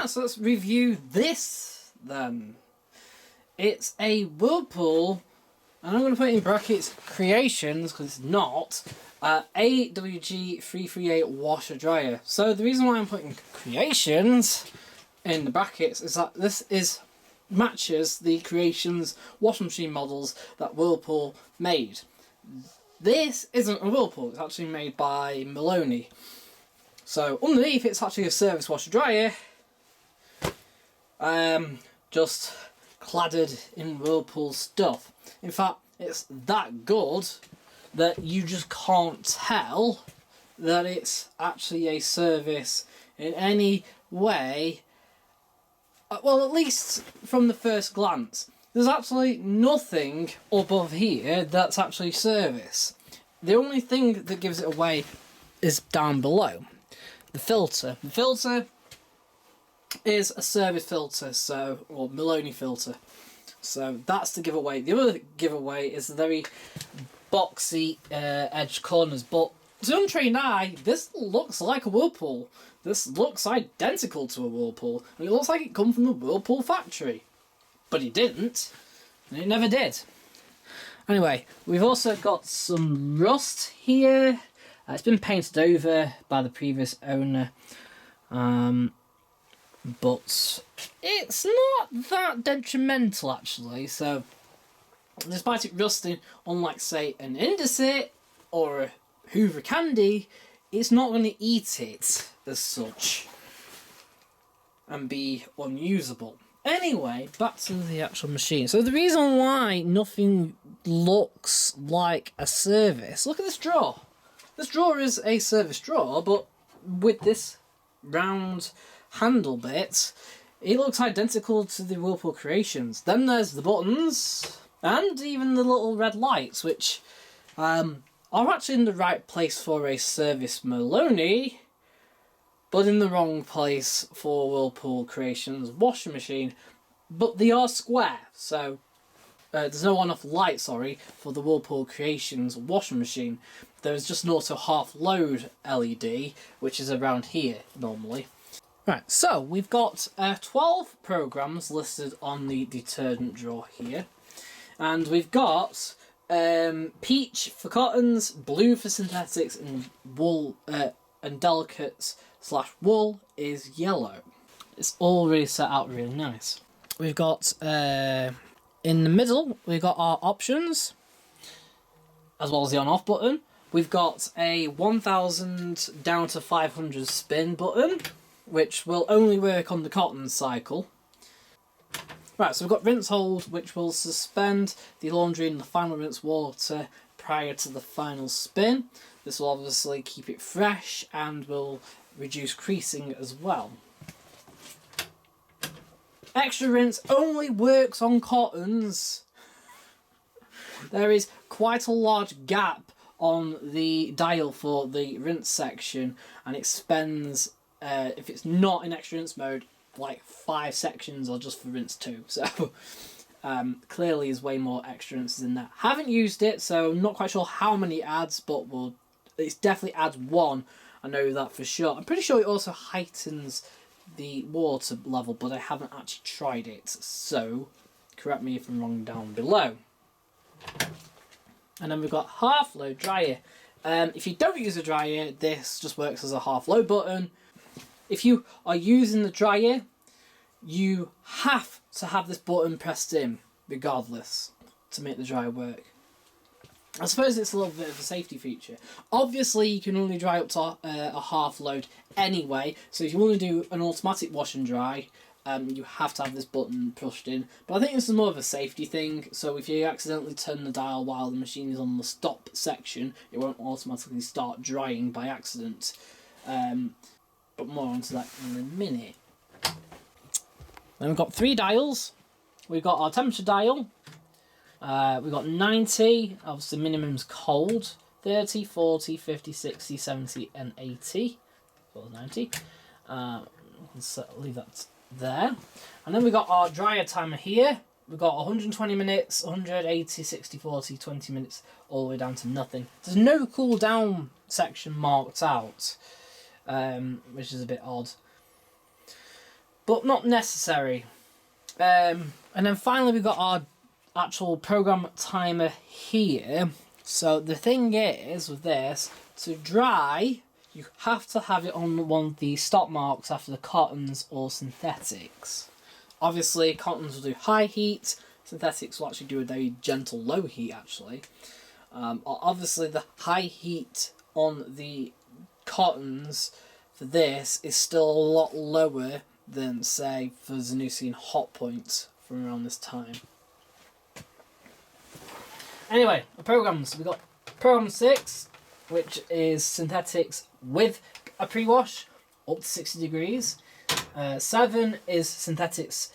Right, so let's review this then. It's a Whirlpool, and I'm going to put it in brackets creations because it's not, AWG338 washer dryer. So the reason why I'm putting creations in the brackets is that this matches the creations washing machine models that Whirlpool made. This isn't a Whirlpool, it's actually made by Maloney. So underneath it's actually a service washer dryer, just cladded in Whirlpool stuff. In fact, it's that good that you just can't tell that it's actually a service in any way. Well, at least from the first glance. There's absolutely nothing above here that's actually service. The only thing that gives it away is down below. The filter. The filter is a service filter, or Maloney filter. So that's the giveaway. The other giveaway is the very boxy edged corners, but to the untrained eye, this looks like a Whirlpool. This looks identical to a Whirlpool, and it looks like it come from the Whirlpool factory. But it didn't, and it never did. Anyway, we've also got some rust here. It's been painted over by the previous owner, but it's not that detrimental actually. So, despite it rusting, unlike say an Indesit or a Hoover Candy, it's not going to eat it as such and be unusable. Anyway, back to the actual machine. So the reason why nothing looks like a service, look at this drawer. This drawer is a service drawer, but with this round handle bit, it looks identical to the Whirlpool Creations. Then there's the buttons, and even the little red lights, which are actually in the right place for a service Maloney, but in the wrong place for Whirlpool Creations washing machine. But they are square, so there's no on-off light, sorry, for the Whirlpool Creations washing machine. There's just an auto half load LED, which is around here normally. Right, so we've got 12 programs listed on the detergent drawer here, and we've got peach for cottons, blue for synthetics, and wool and delicates / wool is yellow. It's all really set out really nice. We've got in the middle we've got our options as well as the on off button. We've got a 1000 down to 500 spin button, which will only work on the cotton cycle. Right, so we've got rinse hold, which will suspend the laundry in the final rinse water prior to the final spin. This will obviously keep it fresh and will reduce creasing as well. Extra rinse only works on cottons. There is quite a large gap on the dial for the rinse section, and it spends, if it's not in extra rinse mode, like 5 sections or just for rinse 2. So clearly there's way more extra rinses in that. Haven't used it, so I'm not quite sure how many it adds, but it definitely adds 1. I know that for sure. I'm pretty sure it also heightens the water level, but I haven't actually tried it, so correct me if I'm wrong down below. And then we've got half load dryer. If you don't use a dryer, this just works as a half load button. If you are using the dryer, you have to have this button pressed in regardless to make the dryer work. I suppose it's a little bit of a safety feature. Obviously, you can only dry up to a half load anyway, so if you want to do an automatic wash and dry, you have to have this button pushed in. But I think this is more of a safety thing, so if you accidentally turn the dial while the machine is on the stop section, it won't automatically start drying by accident. But more onto that in a minute. Then we've got 3 dials. We've got our temperature dial. We've got 90, obviously minimum's cold, 30, 40, 50, 60, 70 and 80. Well, 90. So leave that there. And then we've got our dryer timer here. We've got 120 minutes, 180, 60, 40, 20 minutes, all the way down to nothing. There's no cool down section marked out, which is a bit odd. but not necessary. And then finally we got our actual program timer here. So the thing is with this, to dry, you have to have it on one of the stop marks after the cottons or synthetics. Obviously, cottons will do high heat, synthetics will actually do a very gentle low heat actually. Obviously the high heat on the cottons for this is still a lot lower than, say, for Zanussi hot point from around this time. Anyway, the programs. We got program 6, which is synthetics with a pre-wash up to 60 degrees. 7 is synthetics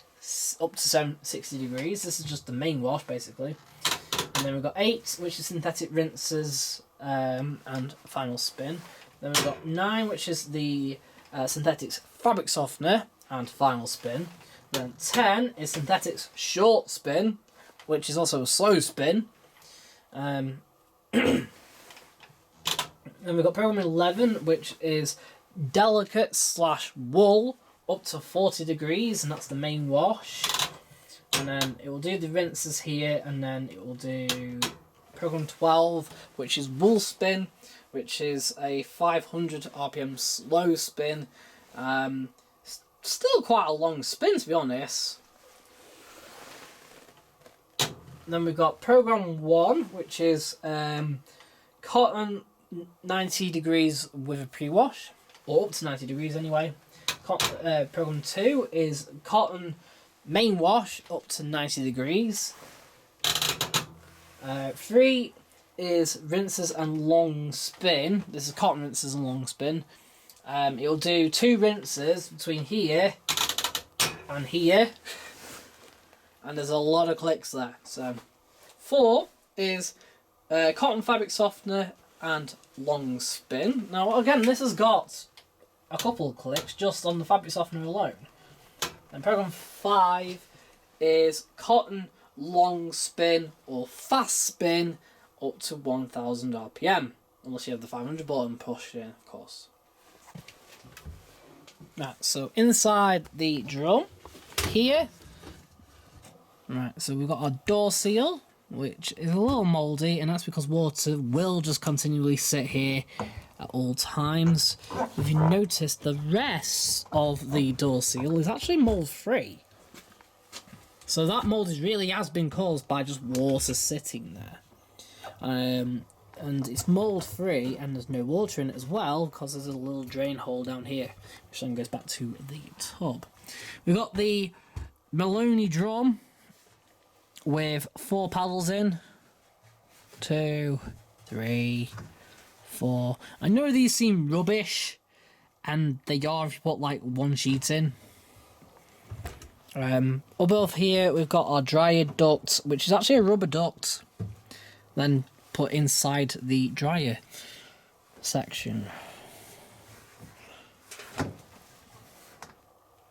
up to 60 degrees. This is just the main wash, basically. And then we've got 8, which is synthetic rinses and final spin. Then we've got 9, which is the synthetics fabric softener and final spin. Then 10 is synthetics short spin, which is also a slow spin. Then we've got program 11, which is delicate / wool up to 40 degrees, and that's the main wash. And then it will do the rinses here, and then it will do program 12, which is wool spin, which is a 500 RPM slow spin. Still quite a long spin, to be honest. Then we've got program 1, which is cotton 90 degrees with a pre-wash, or up to 90 degrees anyway. Program 2 is cotton main wash up to 90 degrees. 3 is rinses and long spin. This is cotton rinses and long spin. It'll do 2 rinses between here and here. And there's a lot of clicks there. So 4 is cotton fabric softener and long spin. Now again, this has got a couple of clicks just on the fabric softener alone. And program 5 is cotton long spin or fast spin up to 1000 RPM, unless you have the 500 button push in, of course. Right, so inside the drum here. Right, so we've got our door seal, which is a little mouldy, and that's because water will just continually sit here at all times. If you notice, the rest of the door seal is actually mould free. So that mould really has been caused by just water sitting there. And it's mould free, and there's no water in it as well, because there's a little drain hole down here, which then goes back to the tub. We've got the Maloney drum with 4 paddles in. 2, 3, 4. I know these seem rubbish, and they are if you put like 1 sheet in. Above here we've got our dryer duct, which is actually a rubber duct, then put inside the dryer section.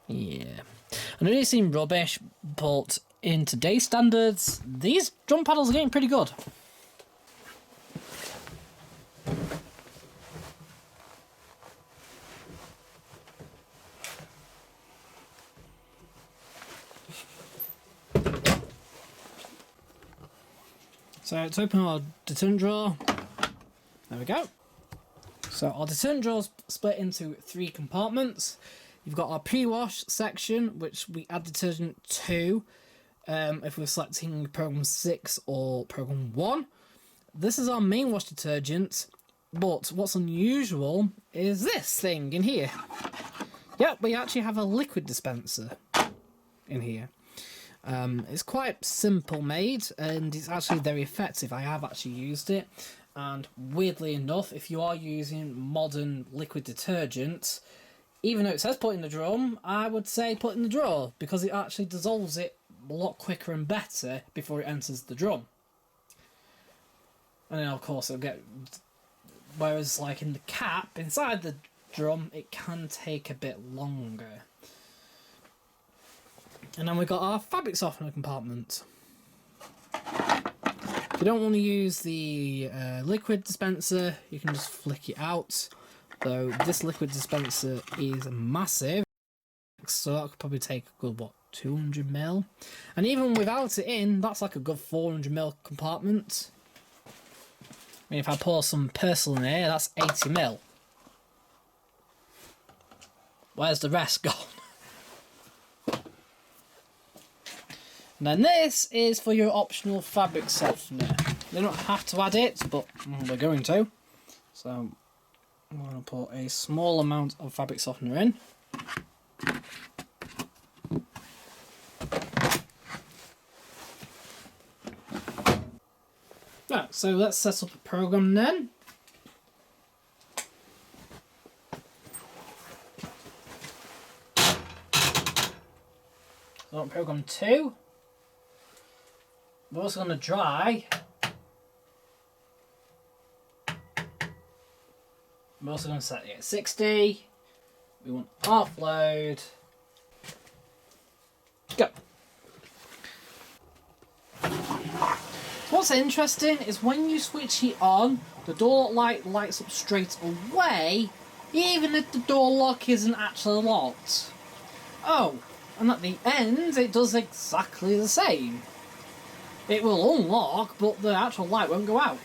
Yeah, I know they seem rubbish, but in today's standards, these drum paddles are getting pretty good. So to open our detergent drawer, there we go. So our detergent drawer is split into 3 compartments. You've got our pre-wash section, which we add detergent to if we're selecting program 6 or program 1. This is our main wash detergent, but what's unusual is this thing in here. Yep, we actually have a liquid dispenser in here. It's quite simple made, and it's actually very effective. I have actually used it, and weirdly enough, if you are using modern liquid detergent, even though it says put in the drum, I would say put in the drawer, because it actually dissolves it a lot quicker and better before it enters the drum. And then of course it'll get, whereas like in the cap inside the drum, it can take a bit longer. And then we've got our fabric softener compartment. If you don't want to use the liquid dispenser, you can just flick it out. Though this liquid dispenser is massive. so that could probably take a good, what, 200ml? And even without it in, that's like a good 400ml compartment. I mean, if I pour some Persil in here, that's 80ml. Where's the rest gone? And then this is for your optional fabric softener. You don't have to add it, but we're going to. So I'm going to put a small amount of fabric softener in. Right, so let's set up a program then. So on program 2. We're also going to dry. We're also going to set it at 60. We want half load. Go. What's interesting is when you switch it on, the door lock light lights up straight away, even if the door lock isn't actually locked. Oh, and at the end it does exactly the same. It will unlock, but the actual light won't go out.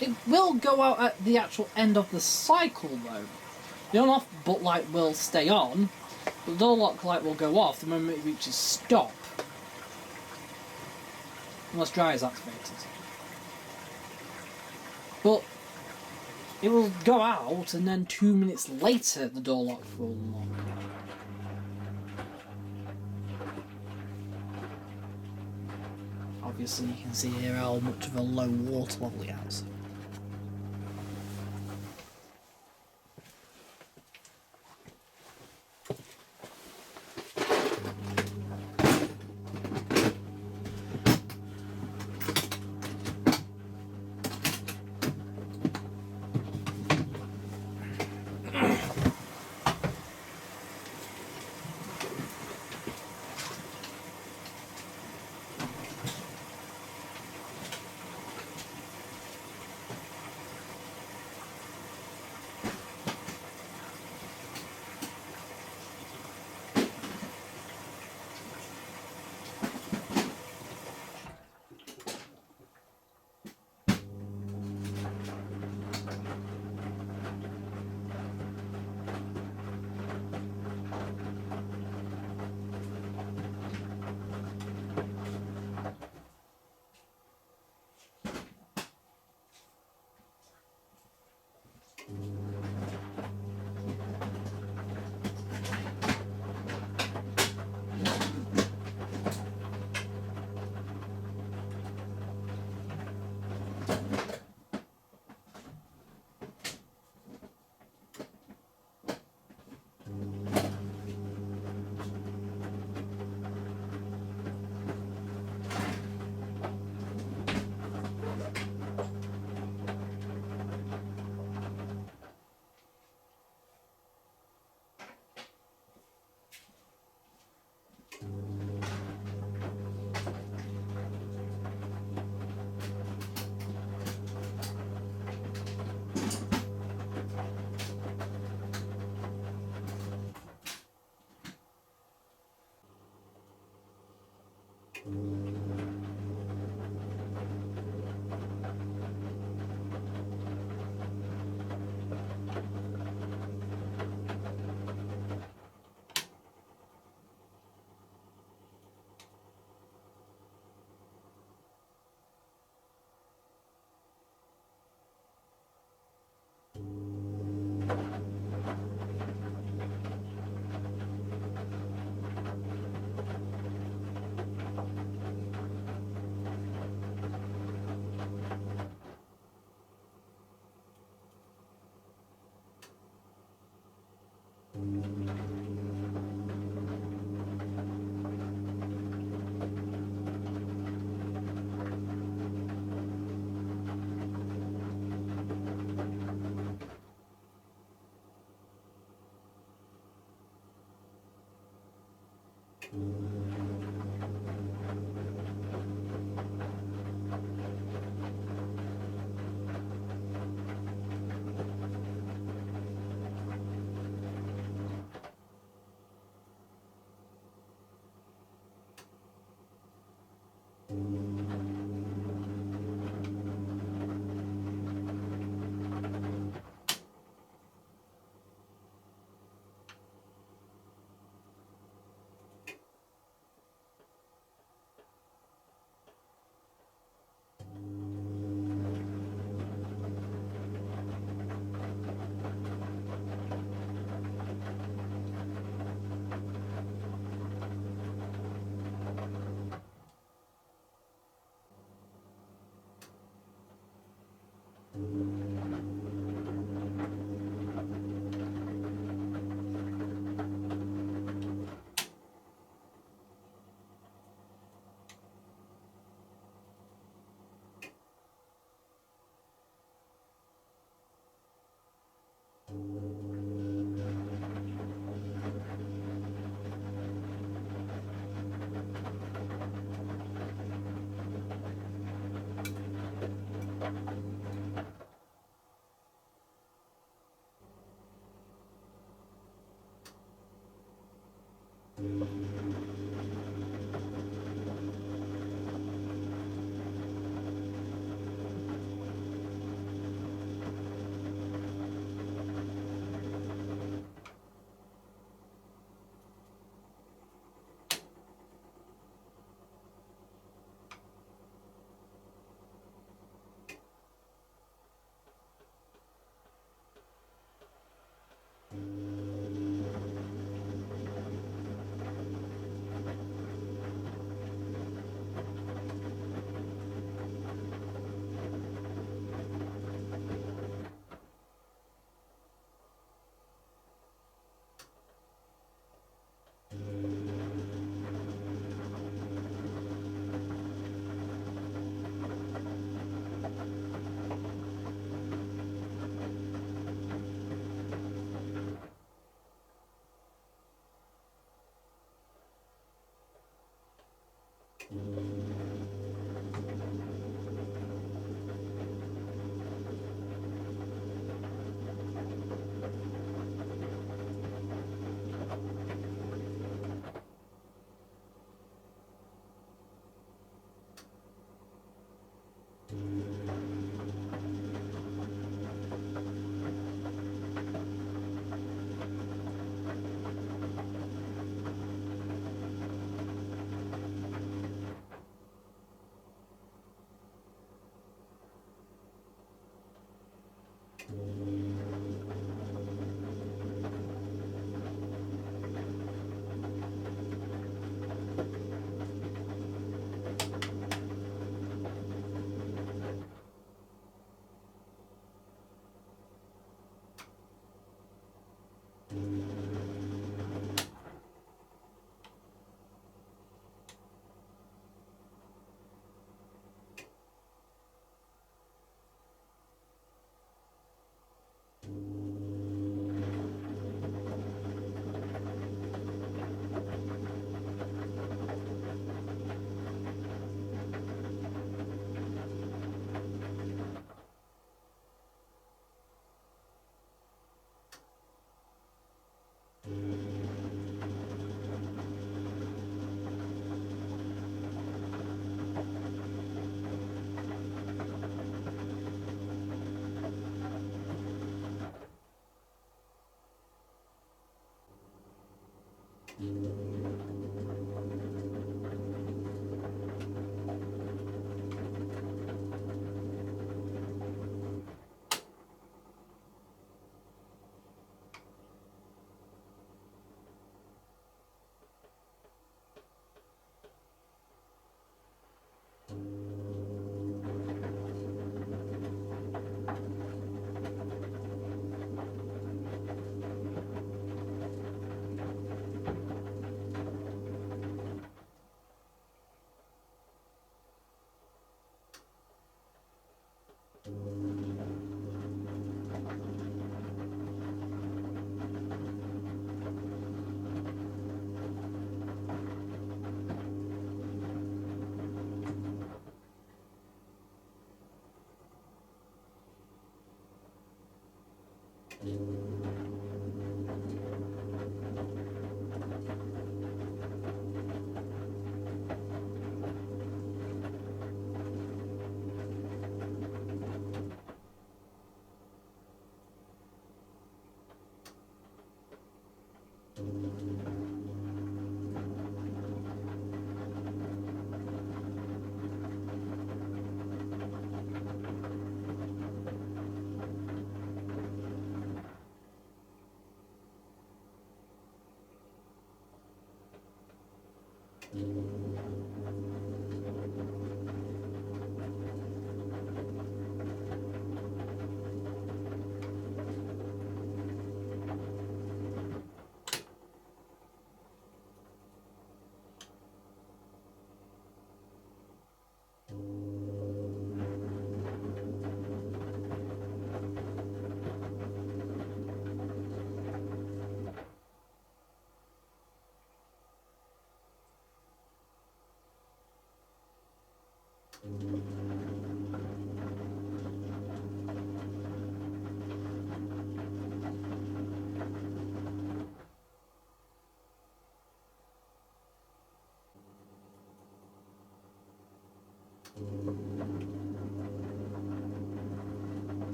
It will go out at the actual end of the cycle though. The on-off but light will stay on, but the door lock light will go off the moment it reaches stop. Unless dry is activated. But it will go out and then 2 minutes later the door lock will unlock. Obviously you can see here how much of a low water level it has.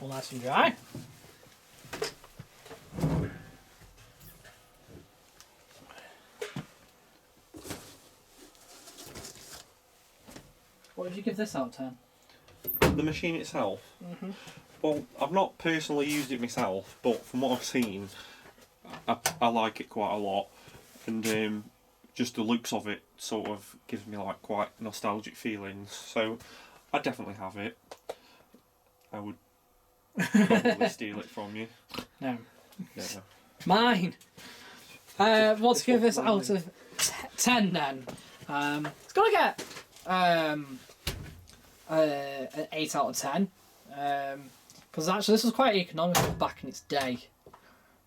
All nice and dry. What would you give this out of 10? The machine itself? Well, I've not personally used it myself, but from what I've seen, I like it quite a lot. And just the looks of it sort of gives me like quite nostalgic feelings. So I'd definitely have it. I would probably steal it from you. No. Yeah. Mine. What to give this out of 10 then? It's gonna get an 8 out of 10. Because actually this was quite economical back in its day.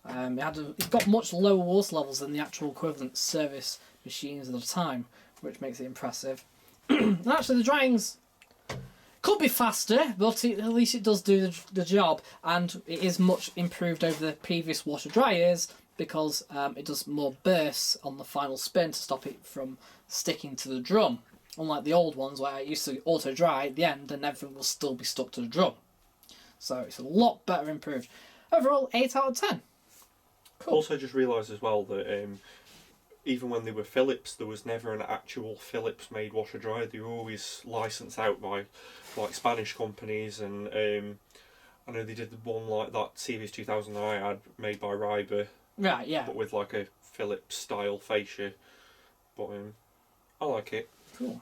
It got much lower water levels than the actual equivalent service machines at the time, which makes it impressive. And actually the drying's Could be faster, but at least it does do the job, and it is much improved over the previous washer dryers because it does more bursts on the final spin to stop it from sticking to the drum. Unlike the old ones where it used to auto dry at the end and everything will still be stuck to the drum. So it's a lot better improved. Overall, 8 out of 10. Cool. Also, just realised as well that even when they were Philips, there was never an actual Philips made washer dryer. They were always licensed out by like Spanish companies, and I know they did one like that Series 2000 I had made by Ryber. Right, yeah. But with like a Philips style fascia. But I like it. Cool.